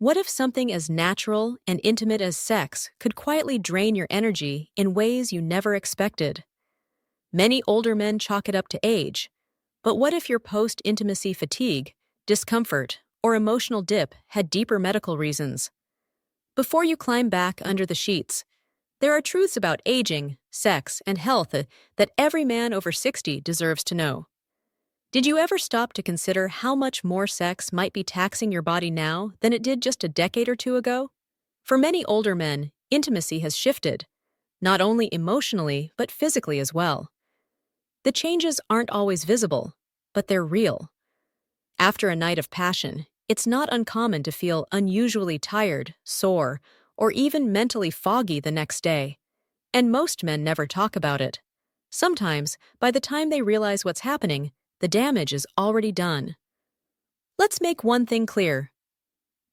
What if something as natural and intimate as sex could quietly drain your energy in ways you never expected? Many older men chalk it up to age, but what if your post-intimacy fatigue, discomfort, or emotional dip had deeper medical reasons? Before you climb back under the sheets, there are truths about aging, sex, and health that every man over 60 deserves to know. Did you ever stop to consider how much more sex might be taxing your body now than it did just a decade or two ago? For many older men, intimacy has shifted, not only emotionally, but physically as well. The changes aren't always visible, but they're real. After a night of passion, it's not uncommon to feel unusually tired, sore, or even mentally foggy the next day. And most men never talk about it. Sometimes, by the time they realize what's happening, the damage is already done. Let's make one thing clear.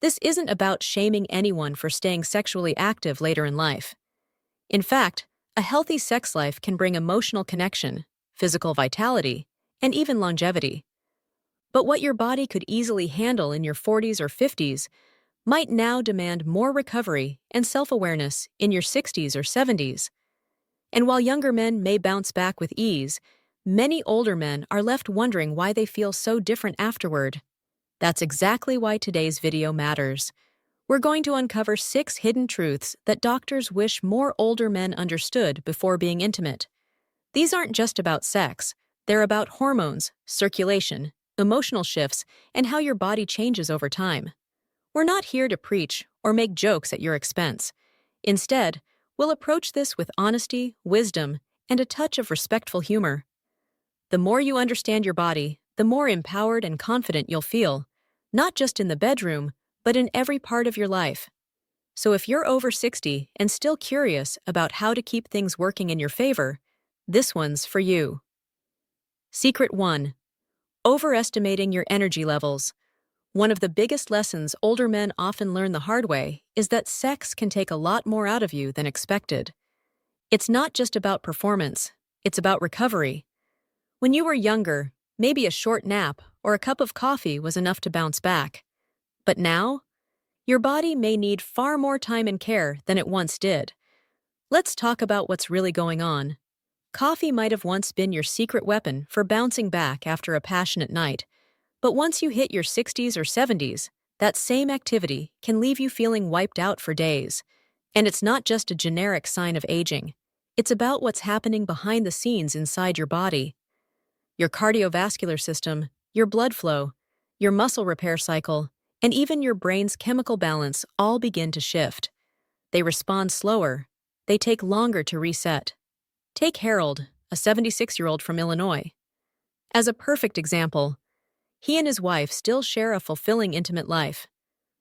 This isn't about shaming anyone for staying sexually active later in life. In fact, a healthy sex life can bring emotional connection, physical vitality, and even longevity. But what your body could easily handle in your 40s or 50s might now demand more recovery and self-awareness in your 60s or 70s. And while younger men may bounce back with ease, many older men are left wondering why they feel so different afterward. That's exactly why today's video matters. We're going to uncover 6 hidden truths that doctors wish more older men understood before being intimate. These aren't just about sex. They're about hormones, circulation, emotional shifts, and how your body changes over time. We're not here to preach or make jokes at your expense. Instead, we'll approach this with honesty, wisdom, and a touch of respectful humor. The more you understand your body, the more empowered and confident you'll feel, not just in the bedroom, but in every part of your life. So if you're over 60 and still curious about how to keep things working in your favor, this one's for you. Secret 1. Overestimating your energy levels. One of the biggest lessons older men often learn the hard way is that sex can take a lot more out of you than expected. It's not just about performance, it's about recovery. When you were younger, maybe a short nap or a cup of coffee was enough to bounce back. But now, your body may need far more time and care than it once did. Let's talk about what's really going on. Coffee might have once been your secret weapon for bouncing back after a passionate night, but once you hit your 60s or 70s, that same activity can leave you feeling wiped out for days. And it's not just a generic sign of aging. It's about what's happening behind the scenes inside your body. Your cardiovascular system, your blood flow, your muscle repair cycle, and even your brain's chemical balance all begin to shift. They respond slower. They take longer to reset. Take Harold, a 76-year-old from Illinois. As a perfect example, he and his wife still share a fulfilling intimate life.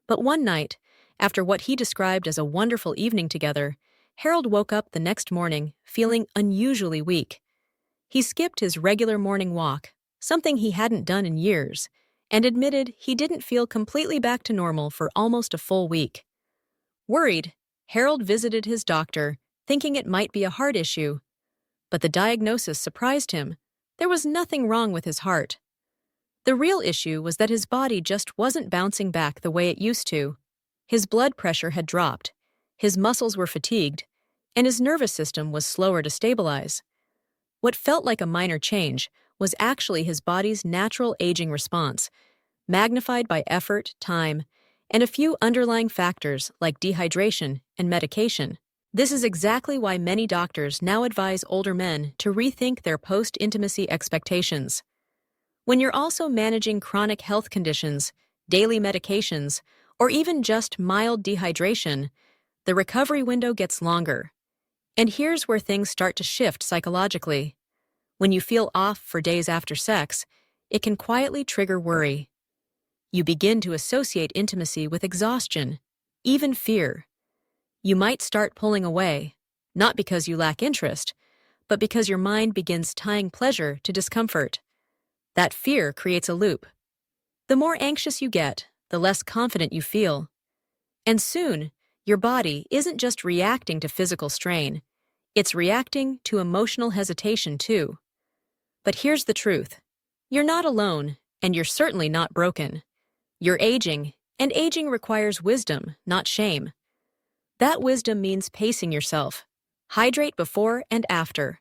But one night, after what he described as a wonderful evening together, Harold woke up the next morning feeling unusually weak. He skipped his regular morning walk, something he hadn't done in years, and admitted he didn't feel completely back to normal for almost a full week. Worried, Harold visited his doctor, thinking it might be a heart issue. But the diagnosis surprised him. There was nothing wrong with his heart. The real issue was that his body just wasn't bouncing back the way it used to. His blood pressure had dropped, his muscles were fatigued, and his nervous system was slower to stabilize. What felt like a minor change was actually his body's natural aging response, magnified by effort, time, and a few underlying factors like dehydration and medication. This is exactly why many doctors now advise older men to rethink their post-intimacy expectations. When you're also managing chronic health conditions, daily medications, or even just mild dehydration, the recovery window gets longer. And here's where things start to shift psychologically. When you feel off for days after sex, it can quietly trigger worry. You begin to associate intimacy with exhaustion, even fear. You might start pulling away, not because you lack interest, but because your mind begins tying pleasure to discomfort. That fear creates a loop. The more anxious you get, the less confident you feel. And soon, your body isn't just reacting to physical strain, it's reacting to emotional hesitation too. But here's the truth. You're not alone, and you're certainly not broken. You're aging, And aging requires wisdom, not shame. That wisdom means pacing yourself. Hydrate before and after.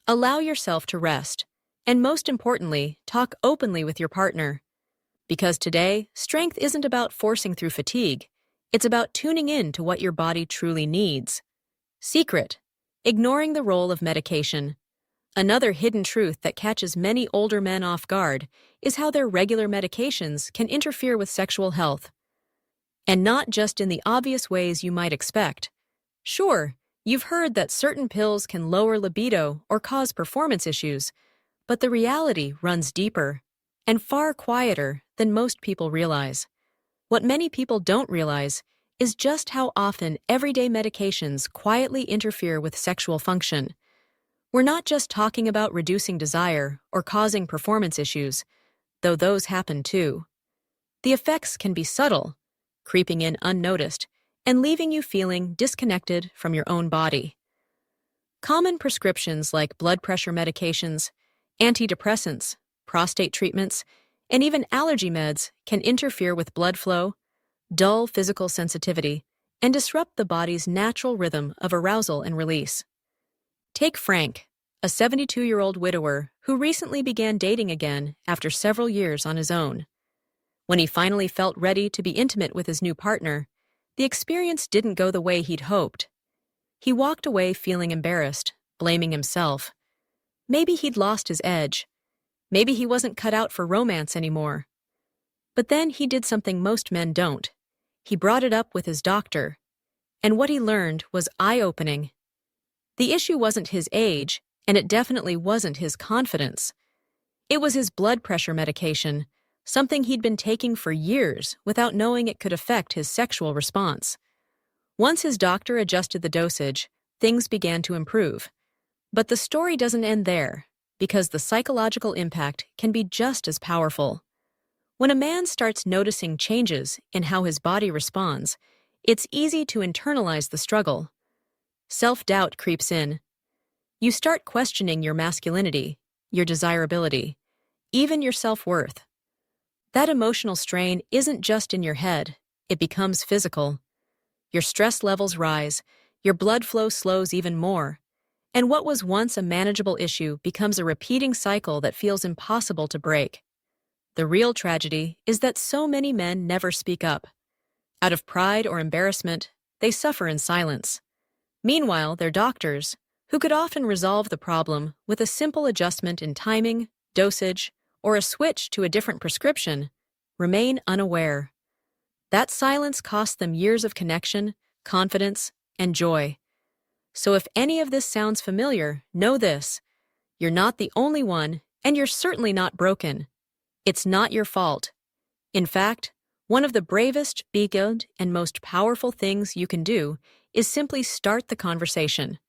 Allow yourself to rest. And most importantly, talk openly with your partner. Because today, strength isn't about forcing through fatigue. It's about tuning in to what your body truly needs. Secret: ignoring the role of medication. Another hidden truth that catches many older men off guard is how their regular medications can interfere with sexual health. And not just in the obvious ways you might expect. Sure, you've heard that certain pills can lower libido or cause performance issues, but the reality runs deeper and far quieter than most people realize. What many people don't realize is just how often everyday medications quietly interfere with sexual function. We're not just talking about reducing desire or causing performance issues, though those happen too. The effects can be subtle, creeping in unnoticed, and leaving you feeling disconnected from your own body. Common prescriptions like blood pressure medications, antidepressants, prostate treatments, and even allergy meds can interfere with blood flow, dull physical sensitivity, and disrupt the body's natural rhythm of arousal and release. Take Frank, a 72-year-old widower who recently began dating again after several years on his own. When he finally felt ready to be intimate with his new partner, the experience didn't go the way he'd hoped. He walked away feeling embarrassed, blaming himself. Maybe he'd lost his edge. Maybe he wasn't cut out for romance anymore. But then he did something most men don't. He brought it up with his doctor. And what he learned was eye-opening. The issue wasn't his age, and it definitely wasn't his confidence. It was his blood pressure medication, something he'd been taking for years without knowing it could affect his sexual response. Once his doctor adjusted the dosage, things began to improve. But the story doesn't end there, because the psychological impact can be just as powerful. When a man starts noticing changes in how his body responds, it's easy to internalize the struggle. Self-doubt creeps in. You start questioning your masculinity, your desirability, even your self-worth. That emotional strain isn't just in your head, it becomes physical. Your stress levels rise, your blood flow slows even more, and what was once a manageable issue becomes a repeating cycle that feels impossible to break. The real tragedy is that so many men never speak up. Out of pride or embarrassment, they suffer in silence. Meanwhile, their doctors, who could often resolve the problem with a simple adjustment in timing, dosage, or a switch to a different prescription, remain unaware. That silence costs them years of connection, confidence, and joy. So if any of this sounds familiar, know this: you're not the only one, and you're certainly not broken. It's not your fault. In fact, one of the bravest, biggest, and most powerful things you can do is simply start the conversation.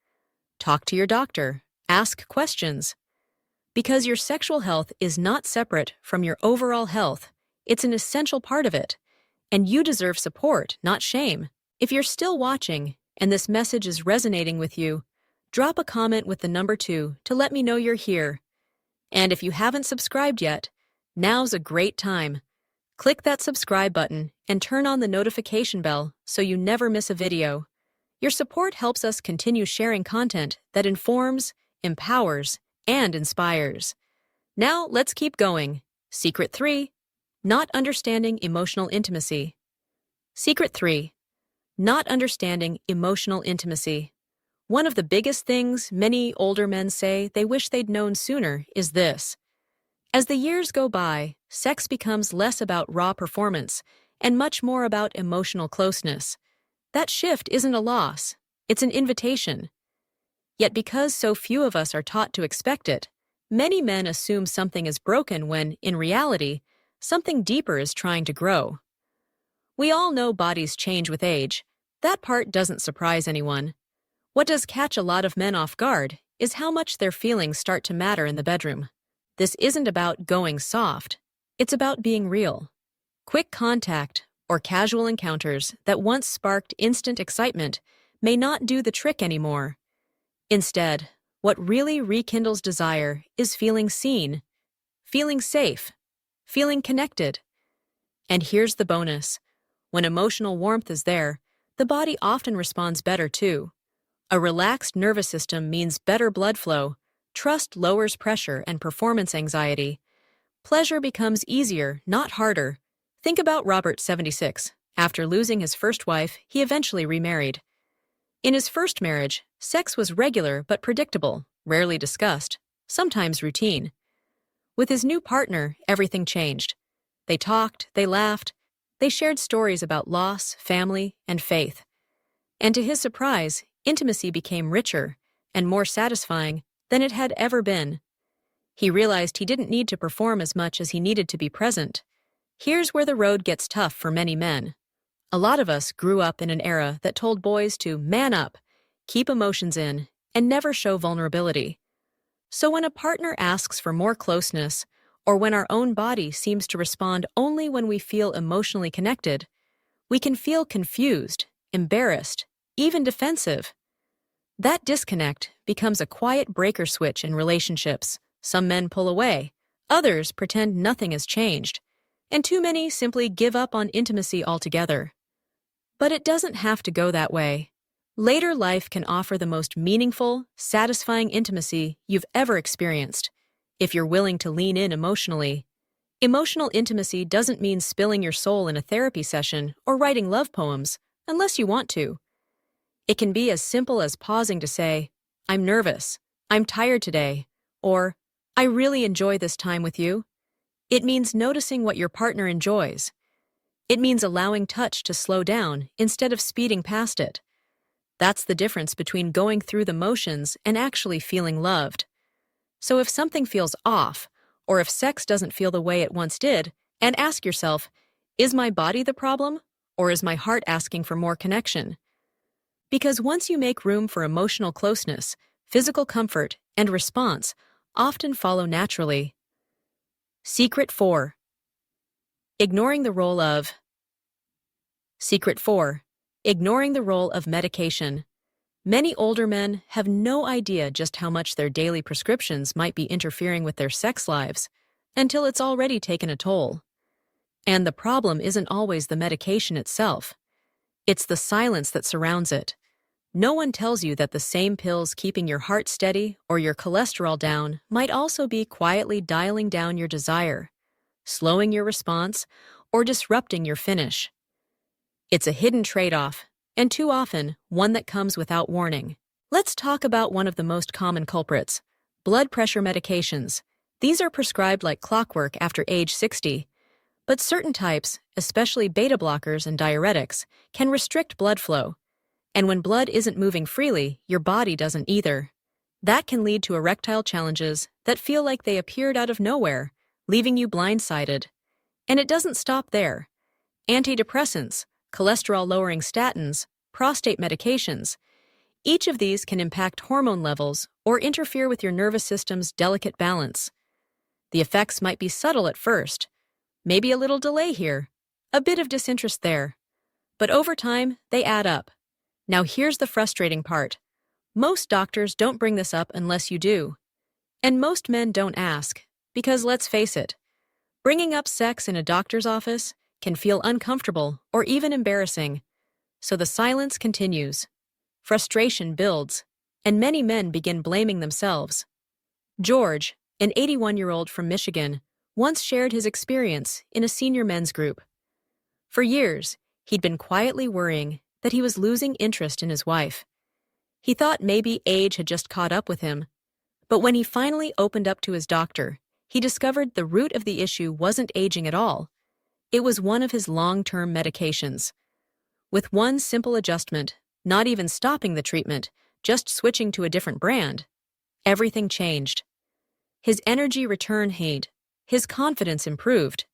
Talk to your doctor. Ask questions. Because your sexual health is not separate from your overall health, it's an essential part of it. And you deserve support, not shame. If you're still watching and this message is resonating with you, drop a comment with the number 2 to let me know you're here. And if you haven't subscribed yet, now's a great time. Click that subscribe button and turn on the notification bell so you never miss a video. Your support helps us continue sharing content that informs, empowers, and inspires. Now let's keep going. Secret 3: not understanding emotional intimacy. Secret 3: not understanding emotional intimacy. One of the biggest things many older men say they wish they'd known sooner is this. As the years go by, sex becomes less about raw performance and much more about emotional closeness. That shift isn't a loss, it's an invitation. Yet because so few of us are taught to expect it, many men assume something is broken when, in reality, something deeper is trying to grow. We all know bodies change with age. That part doesn't surprise anyone. What does catch a lot of men off guard is how much their feelings start to matter in the bedroom. This isn't about going soft. It's about being real. Quick contact or casual encounters that once sparked instant excitement may not do the trick anymore. Instead, what really rekindles desire is feeling seen, feeling safe, feeling connected. And here's the bonus. When emotional warmth is there, the body often responds better too. A relaxed nervous system means better blood flow, trust lowers pressure and performance anxiety. Pleasure becomes easier, not harder. Think about Robert, 76. After losing his first wife, he eventually remarried. In his first marriage, sex was regular but predictable, rarely discussed, sometimes routine. With his new partner, everything changed. They talked, they laughed, they shared stories about loss, family, and faith. And to his surprise, intimacy became richer and more satisfying than it had ever been. He realized he didn't need to perform as much as he needed to be present. Here's where the road gets tough for many men. A lot of us grew up in an era that told boys to man up, keep emotions in, and never show vulnerability. So when a partner asks for more closeness, or when our own body seems to respond only when we feel emotionally connected, we can feel confused, embarrassed, even defensive. That disconnect becomes a quiet breaker switch in relationships. Some men pull away, others pretend nothing has changed, and too many simply give up on intimacy altogether. But it doesn't have to go that way. Later life can offer the most meaningful, satisfying intimacy you've ever experienced, if you're willing to lean in emotionally. Emotional intimacy doesn't mean spilling your soul in a therapy session or writing love poems, unless you want to. It can be as simple as pausing to say, "I'm nervous, I'm tired today," or "I really enjoy this time with you." It means noticing what your partner enjoys. It means allowing touch to slow down instead of speeding past it. That's the difference between going through the motions and actually feeling loved. So if something feels off, or if sex doesn't feel the way it once did, and ask yourself, is my body the problem, or is my heart asking for more connection? Because once you make room for emotional closeness, physical comfort, and response often follow naturally. Secret 4. Ignoring the role of Secret 4. Ignoring the role of medication. Many older men have no idea just how much their daily prescriptions might be interfering with their sex lives until it's already taken a toll. And the problem isn't always the medication itself. It's the silence that surrounds it. No one tells you that the same pills keeping your heart steady or your cholesterol down might also be quietly dialing down your desire, slowing your response, or disrupting your finish. It's a hidden trade-off, and too often, one that comes without warning. Let's talk about one of the most common culprits: blood pressure medications. These are prescribed like clockwork after age 60, but certain types, especially beta blockers and diuretics, can restrict blood flow. And when blood isn't moving freely, your body doesn't either. That can lead to erectile challenges that feel like they appeared out of nowhere, leaving you blindsided. And it doesn't stop there. Antidepressants, cholesterol-lowering statins, prostate medications, each of these can impact hormone levels or interfere with your nervous system's delicate balance. The effects might be subtle at first, maybe a little delay here, a bit of disinterest there, but over time, they add up. Now here's the frustrating part. Most doctors don't bring this up unless you do. And most men don't ask, because let's face it, bringing up sex in a doctor's office can feel uncomfortable or even embarrassing. So the silence continues. Frustration builds, and many men begin blaming themselves. George, an 81-year-old from Michigan, once shared his experience in a senior men's group. For years, he'd been quietly worrying that he was losing interest in his wife. He thought maybe age had just caught up with him, but when he finally opened up to his doctor, he discovered the root of the issue wasn't aging at all. It was one of his long-term medications. With one simple adjustment, not even stopping the treatment, just switching to a different brand, everything changed. His energy returned, his confidence improved,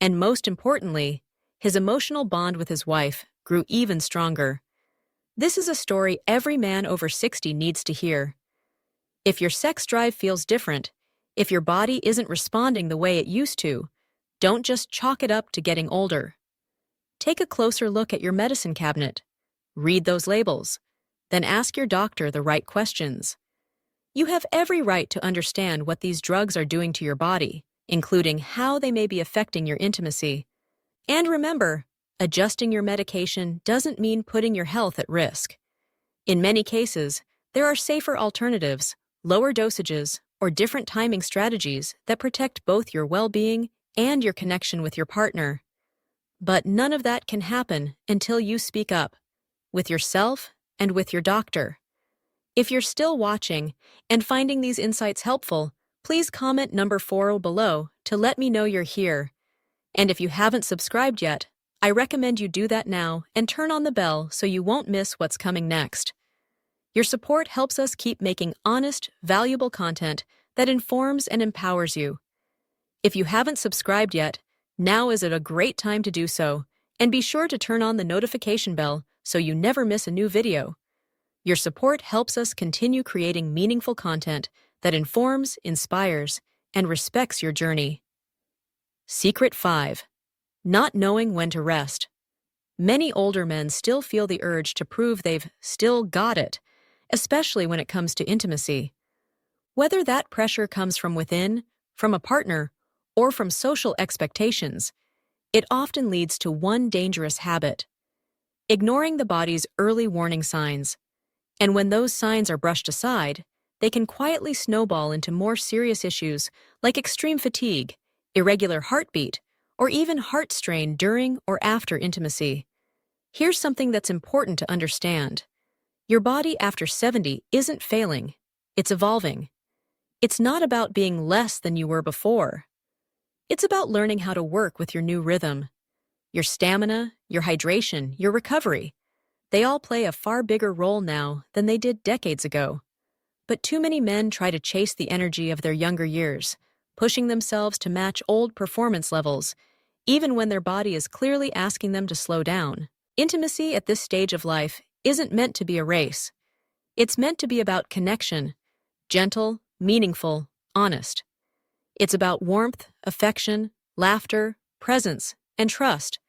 and most importantly, his emotional bond with his wife grew even stronger. This is a story every man over 60 needs to hear. If your sex drive feels different, if your body isn't responding the way it used to, don't just chalk it up to getting older. Take a closer look at your medicine cabinet. Read those labels. Then ask your doctor the right questions. You have every right to understand what these drugs are doing to your body, including how they may be affecting your intimacy. And remember, adjusting your medication doesn't mean putting your health at risk. In many cases, there are safer alternatives, lower dosages, or different timing strategies that protect both your well-being and your connection with your partner. But none of that can happen until you speak up, with yourself and with your doctor. If you're still watching and finding these insights helpful, please comment number 4 below to let me know you're here. And if you haven't subscribed yet, I recommend you do that now and turn on the bell so you won't miss what's coming next. Your support helps us keep making honest, valuable content that informs and empowers you. If you haven't subscribed yet, now is a great time to do so, and be sure to turn on the notification bell so you never miss a new video. Your support helps us continue creating meaningful content that informs, inspires, and respects your journey. Secret 5. Not knowing when to rest. Many older men still feel the urge to prove they've still got it, especially when it comes to intimacy. Whether that pressure comes from within, from a partner, or from social expectations, it often leads to one dangerous habit: ignoring the body's early warning signs. And when those signs are brushed aside, they can quietly snowball into more serious issues like extreme fatigue, irregular heartbeat, or even heart strain during or after intimacy. Here's something that's important to understand. Your body after 70 isn't failing, it's evolving. It's not about being less than you were before. It's about learning how to work with your new rhythm. Your stamina, your hydration, your recovery, they all play a far bigger role now than they did decades ago. But too many men try to chase the energy of their younger years, pushing themselves to match old performance levels, even when their body is clearly asking them to slow down. Intimacy at this stage of life isn't meant to be a race. It's meant to be about connection, gentle, meaningful, honest. It's about warmth, affection, laughter, presence, and trust.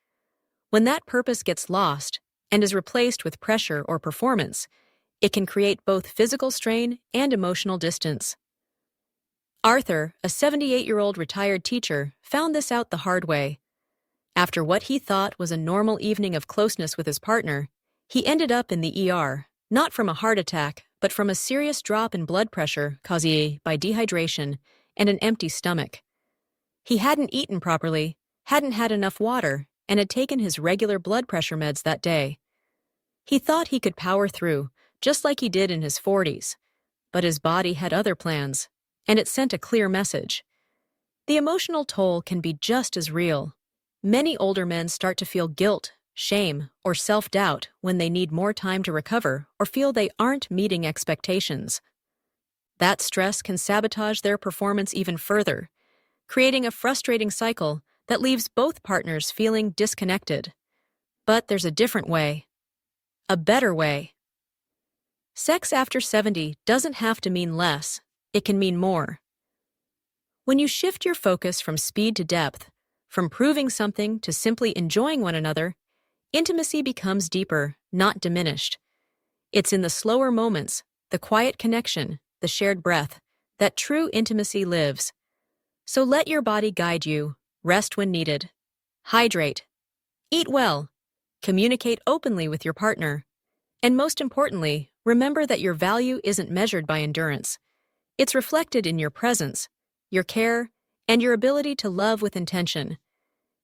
When that purpose gets lost and is replaced with pressure or performance, it can create both physical strain and emotional distance. Arthur, a 78-year-old retired teacher, found this out the hard way. After what he thought was a normal evening of closeness with his partner, he ended up in the ER, not from a heart attack, but from a serious drop in blood pressure caused by dehydration and an empty stomach. He hadn't eaten properly, hadn't had enough water, and had taken his regular blood pressure meds that day. He thought he could power through, just like he did in his 40s, but his body had other plans, and it sent a clear message. The emotional toll can be just as real. Many older men start to feel guilt, shame, or self-doubt when they need more time to recover or feel they aren't meeting expectations. That stress can sabotage their performance even further, creating a frustrating cycle that leaves both partners feeling disconnected. But there's a different way. A better way. Sex after 70 doesn't have to mean less, it can mean more. When you shift your focus from speed to depth, from proving something to simply enjoying one another, intimacy becomes deeper, not diminished. It's in the slower moments, the quiet connection, the shared breath, that true intimacy lives. So let your body guide you, rest when needed, hydrate, eat well, communicate openly with your partner, and most importantly, remember that your value isn't measured by endurance. It's reflected in your presence, your care, and your ability to love with intention.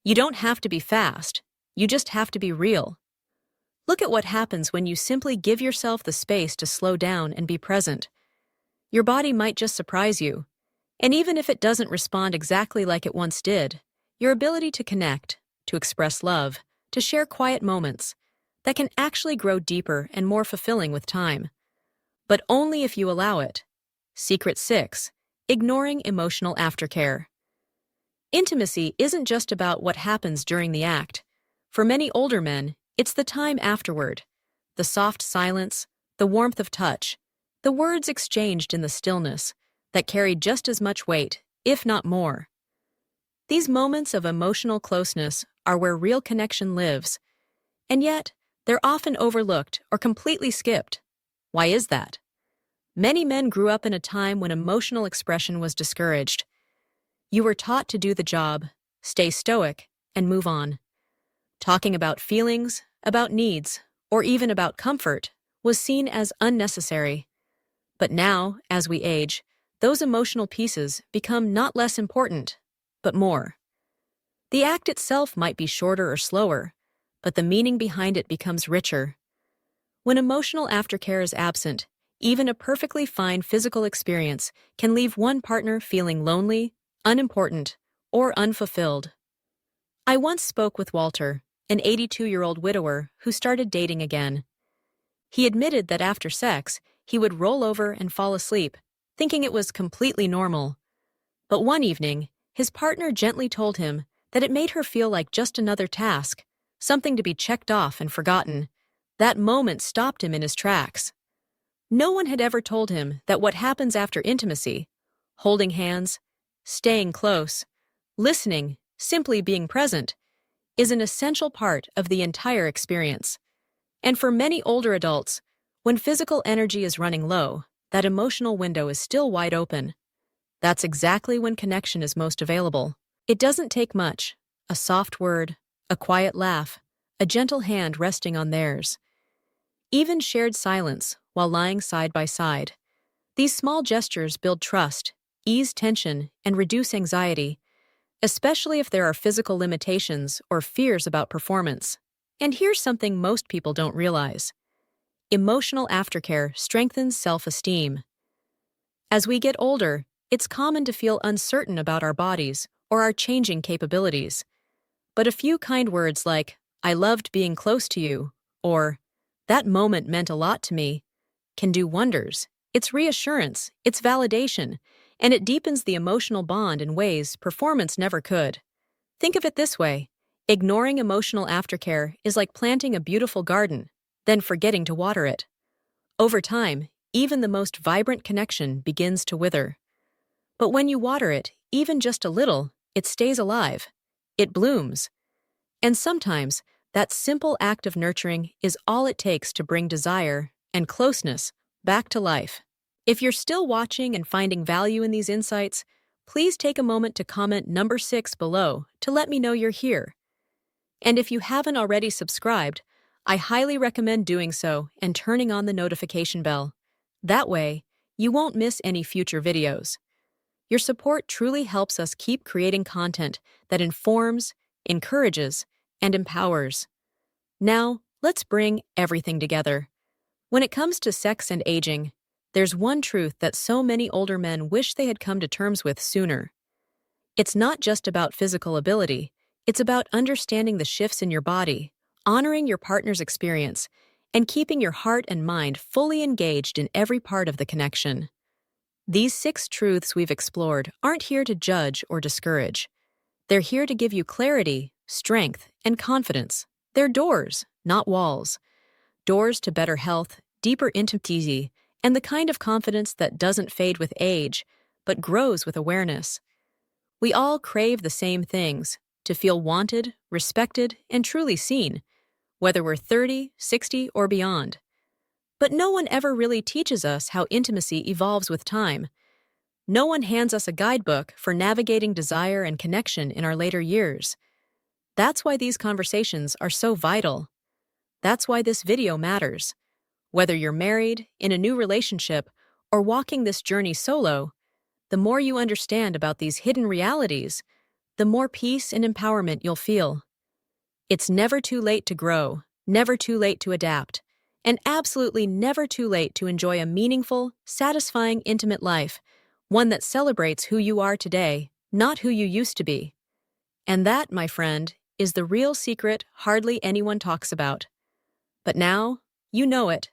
You don't have to be fast, you just have to be real. Look at what happens when you simply give yourself the space to slow down and be present. Your body might just surprise you, and even if it doesn't respond exactly like it once did, your ability to connect, to express love, to share quiet moments, that can actually grow deeper and more fulfilling with time. But only if you allow it. Secret 6. Ignoring emotional aftercare. Intimacy isn't just about what happens during the act. For many older men, it's the time afterward. The soft silence, the warmth of touch, the words exchanged in the stillness that carry just as much weight, if not more. These moments of emotional closeness are where real connection lives, and yet they're often overlooked or completely skipped. Why is that? Many men grew up in a time when emotional expression was discouraged. You were taught to do the job, stay stoic, and move on. Talking about feelings, about needs, or even about comfort was seen as unnecessary. But now, as we age, those emotional pieces become not less important, but more. The act itself might be shorter or slower, but the meaning behind it becomes richer. When emotional aftercare is absent, even a perfectly fine physical experience can leave one partner feeling lonely, unimportant, or unfulfilled. I once spoke with Walter, an 82-year-old widower who started dating again. He admitted that after sex, he would roll over and fall asleep, thinking it was completely normal. But one evening, his partner gently told him that it made her feel like just another task, something to be checked off and forgotten. That moment stopped him in his tracks. No one had ever told him that what happens after intimacy, holding hands, staying close, listening, simply being present, is an essential part of the entire experience. And for many older adults, when physical energy is running low, that emotional window is still wide open. That's exactly when connection is most available. It doesn't take much: a soft word, a quiet laugh, a gentle hand resting on theirs. Even shared silence while lying side by side. These small gestures build trust, ease tension, and reduce anxiety, especially if there are physical limitations or fears about performance. And here's something most people don't realize. Emotional aftercare strengthens self-esteem. As we get older, it's common to feel uncertain about our bodies or our changing capabilities. But a few kind words like, "I loved being close to you," or "that moment meant a lot to me," can do wonders. It's reassurance, it's validation, and it deepens the emotional bond in ways performance never could. Think of it this way: ignoring emotional aftercare is like planting a beautiful garden, then forgetting to water it. Over time, even the most vibrant connection begins to wither. But when you water it, even just a little, it stays alive. It blooms. And sometimes, that simple act of nurturing is all it takes to bring desire and closeness back to life. If you're still watching and finding value in these insights, please take a moment to comment number 6 below to let me know you're here. And if you haven't already subscribed, I highly recommend doing so and turning on the notification bell. That way, you won't miss any future videos. Your support truly helps us keep creating content that informs, encourages, and empowers. Now, let's bring everything together. When it comes to sex and aging, there's one truth that so many older men wish they had come to terms with sooner. It's not just about physical ability, it's about understanding the shifts in your body, honoring your partner's experience, and keeping your heart and mind fully engaged in every part of the connection. These 6 truths we've explored aren't here to judge or discourage. They're here to give you clarity, strength, and confidence. They're doors, not walls. Doors to better health, deeper intimacy, and the kind of confidence that doesn't fade with age, but grows with awareness. We all crave the same things: to feel wanted, respected, and truly seen, whether we're 30, 60, or beyond. But no one ever really teaches us how intimacy evolves with time. No one hands us a guidebook for navigating desire and connection in our later years. That's why these conversations are so vital. That's why this video matters. Whether you're married, in a new relationship, or walking this journey solo, the more you understand about these hidden realities, the more peace and empowerment you'll feel. It's never too late to grow, never too late to adapt, and absolutely never too late to enjoy a meaningful, satisfying, intimate life, one that celebrates who you are today, not who you used to be. And that, my friend, is the real secret hardly anyone talks about. But now, you know it.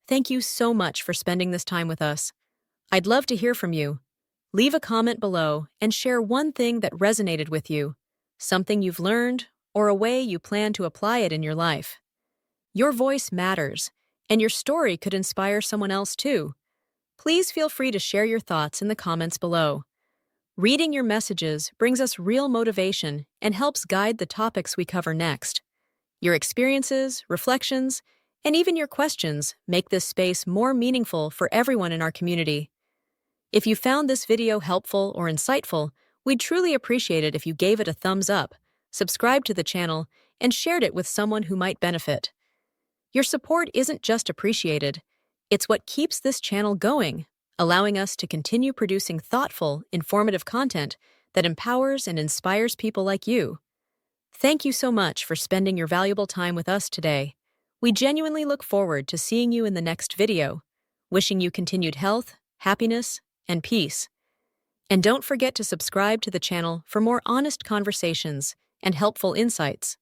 Thank you so much for spending this time with us. I'd love to hear from you. Leave a comment below and share one thing that resonated with you, something you've learned, or a way you plan to apply it in your life. Your voice matters, and your story could inspire someone else too. Please feel free to share your thoughts in the comments below. Reading your messages brings us real motivation and helps guide the topics we cover next. Your experiences, reflections, and even your questions make this space more meaningful for everyone in our community. If you found this video helpful or insightful, we'd truly appreciate it if you gave it a thumbs up, subscribe to the channel, and shared it with someone who might benefit. Your support isn't just appreciated, it's what keeps this channel going, allowing us to continue producing thoughtful, informative content that empowers and inspires people like you. Thank you so much for spending your valuable time with us today. We genuinely look forward to seeing you in the next video. Wishing you continued health, happiness, and peace. And don't forget to subscribe to the channel for more honest conversations and helpful insights.